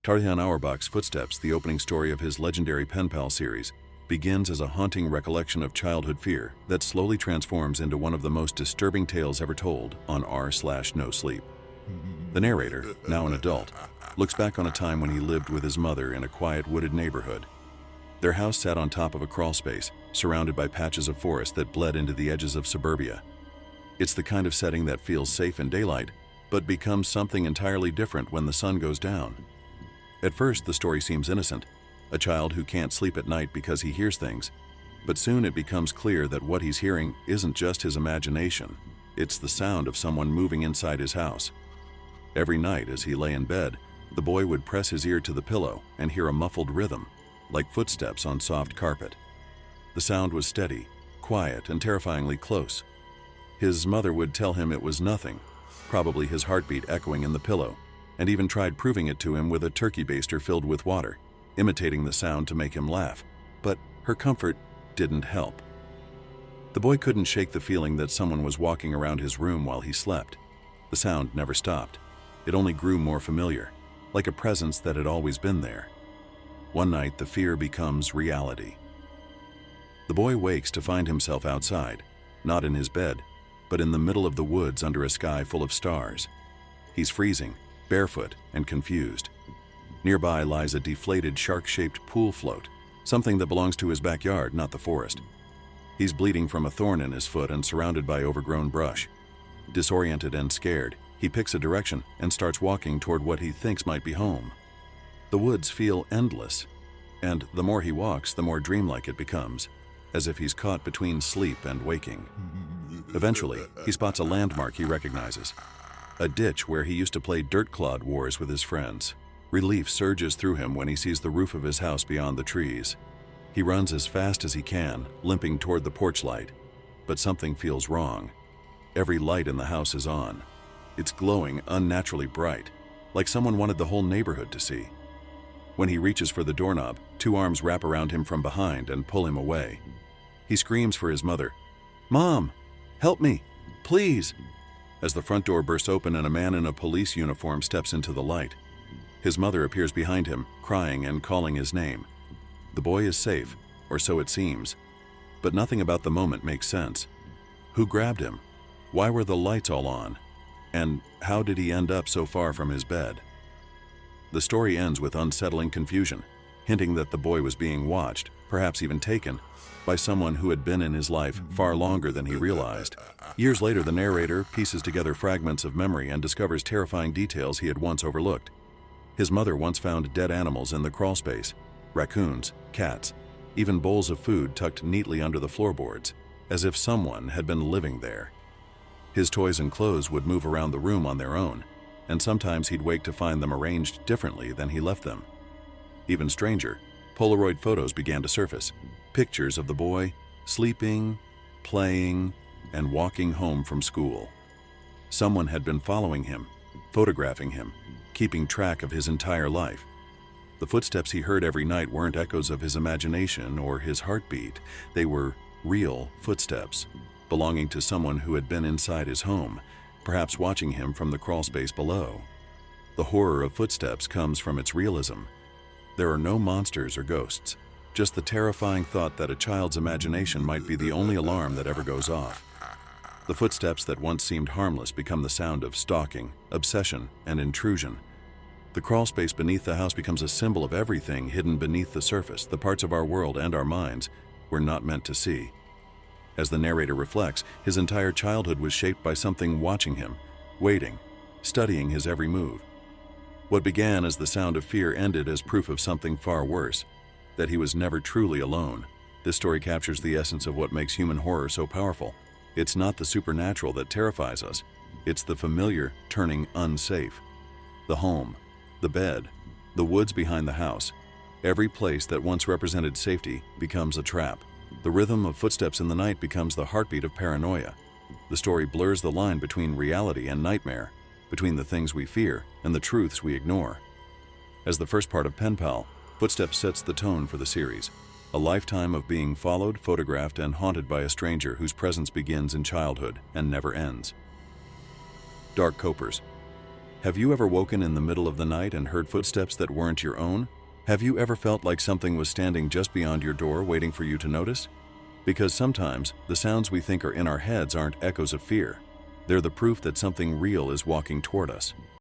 Dathan Auerbach's Footsteps, the opening story of his legendary Penpal series, begins as a haunting recollection of childhood fear that slowly transforms into one of the most disturbing tales ever told on r/NoSleep. The narrator, now an adult, looks back on a time when he lived with his mother in a quiet wooded neighborhood. Their house sat on top of a crawl space, surrounded by patches of forest that bled into the edges of suburbia. It's the kind of setting that feels safe in daylight, but becomes something entirely different when the sun goes down. At first, the story seems innocent, a child who can't sleep at night because he hears things. But soon it becomes clear that what he's hearing isn't just his imagination, it's the sound of someone moving inside his house. Every night as he lay in bed, the boy would press his ear to the pillow and hear a muffled rhythm, like footsteps on soft carpet. The sound was steady, quiet, and terrifyingly close. His mother would tell him it was nothing, probably his heartbeat echoing in the pillow, and even tried proving it to him with a turkey baster filled with water, imitating the sound to make him laugh. But her comfort didn't help. The boy couldn't shake the feeling that someone was walking around his room while he slept. The sound never stopped. It only grew more familiar, like a presence that had always been there. One night, the fear becomes reality. The boy wakes to find himself outside, not in his bed, but in the middle of the woods under a sky full of stars. He's freezing, barefoot, and confused. Nearby lies a deflated shark-shaped pool float, something that belongs to his backyard, not the forest. He's bleeding from a thorn in his foot and surrounded by overgrown brush. Disoriented and scared, he picks a direction and starts walking toward what he thinks might be home. The woods feel endless, and the more he walks, the more dreamlike it becomes, as if he's caught between sleep and waking. Eventually, he spots a landmark he recognizes, a ditch where he used to play dirt clod wars with his friends. Relief surges through him when he sees the roof of his house beyond the trees. He runs as fast as he can, limping toward the porch light, but something feels wrong. Every light in the house is on. It's glowing unnaturally bright, like someone wanted the whole neighborhood to see. When he reaches for the doorknob, two arms wrap around him from behind and pull him away. He screams for his mother, "Mom, help me, please!" as the front door bursts open and a man in a police uniform steps into the light. His mother appears behind him, crying and calling his name. The boy is safe, or so it seems, but nothing about the moment makes sense. Who grabbed him? Why were the lights all on? And how did he end up so far from his bed? The story ends with unsettling confusion, hinting that the boy was being watched, perhaps even taken, by someone who had been in his life far longer than he realized. Years later, the narrator pieces together fragments of memory and discovers terrifying details he had once overlooked. His mother once found dead animals in the crawl space, raccoons, cats, even bowls of food tucked neatly under the floorboards, as if someone had been living there. His toys and clothes would move around the room on their own, and sometimes he'd wake to find them arranged differently than he left them. Even stranger, Polaroid photos began to surface, pictures of the boy sleeping, playing, and walking home from school. Someone had been following him, photographing him, keeping track of his entire life. The footsteps he heard every night weren't echoes of his imagination or his heartbeat. They were real footsteps, belonging to someone who had been inside his home, perhaps watching him from the crawl space below. The horror of footsteps comes from its realism. There are no monsters or ghosts, just the terrifying thought that a child's imagination might be the only alarm that ever goes off. The footsteps that once seemed harmless become the sound of stalking, obsession, and intrusion. The crawl space beneath the house becomes a symbol of everything hidden beneath the surface, the parts of our world and our minds we're not meant to see. As the narrator reflects, his entire childhood was shaped by something watching him, waiting, studying his every move. What began as the sound of fear ended as proof of something far worse, that he was never truly alone. This story captures the essence of what makes human horror so powerful. It's not the supernatural that terrifies us, it's the familiar turning unsafe. The home, the bed, the woods behind the house, every place that once represented safety becomes a trap. The rhythm of footsteps in the night becomes the heartbeat of paranoia. The story blurs the line between reality and nightmare, between the things we fear and the truths we ignore. As the first part of Penpal, Footsteps sets the tone for the series, a lifetime of being followed, photographed, and haunted by a stranger whose presence begins in childhood and never ends. Dark Copers. Have you ever woken in the middle of the night and heard footsteps that weren't your own? Have you ever felt like something was standing just beyond your door waiting for you to notice? Because sometimes, the sounds we think are in our heads aren't echoes of fear. They're the proof that something real is walking toward us.